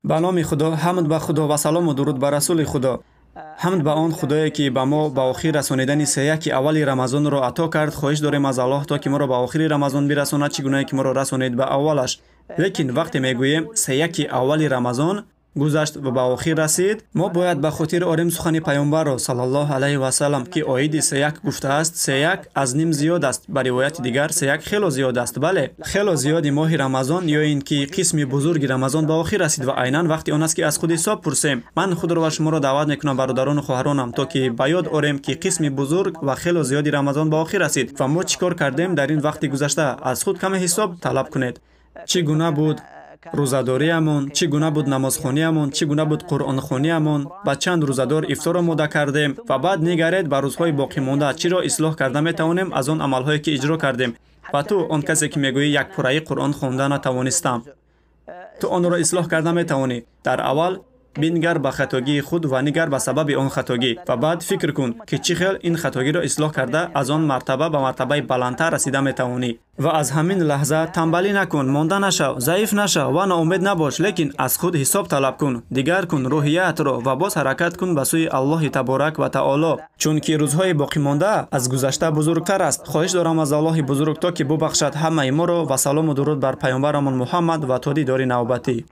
به نام خدا، حمد به خدا و سلام و درود بر رسول خدا. حمد به آن خدایی که به ما به آخر رسانیدن سه اولی رمضان را عطا کرد. خواهش داریم از الله تا که ما را به آخر رمضان برساند، چگونه که ما را رسانید به اولش. لیکن وقتی میگوییم سه اولی رمضان گذشت و به آخر رسید، ما باید به خاطر آریم سخن پیامبر را صلی الله علیه و سلم که آیه سه گفته است سه از نیم زیاد است. به روایت دیگر سه خیلی زیاد است. بله، خیلی زیاد ماه رمضان یا این که قسم بزرگ رمضان به آخر رسید و عیناً وقتی آن است که از خود حساب پرسیم. من خود را و شما را دعوت میکنم برادران و خواهرانم تا که به یاد آریم که قسم بزرگ و خیلی زیاد رمضان به آخر رسید و ما چیکار کردیم در این وقت گذشته. از خود کم حساب طلب کنید. چگونه بود روزاداریمون، چگونه بود نمازخوانیمون، چگونه بود قرآن خوانیمون، با چند روزادار افطار آماده کردیم و بعد نگرید بر روزهای باقی مانده چرا اصلاح کرده میتوانیم از آن عملهایی که اجرا کردیم. و تو آن کسی که میگویی یک پاره قرآن خوانده نتوانستم، تو آن را اصلاح کرده میتوانی. در اول بنگر به خطاگی خود و نگر به سبب آن خطاگی و بعد فکر کن که چی خیل این خطاگی را اصلاح کرده از آن مرتبه به مرتبه بلندتر رسیده میتوانی. و از همین لحظه تنبلی نکن، مانده نشو، ضعیف نشو و ناامید نباش، لیکن از خود حساب طلب کن، دیگر کن روحیت را و باز حرکت کن به سوی الله تبارک و تعالی، چون که روزهای باقی مانده از گذشته بزرگتر است. خواهش دارم از الله بزرگ تا که ببخشد همه ما را و سلام و درود بر پیامبرمون محمد و تا دیدار نوبتی.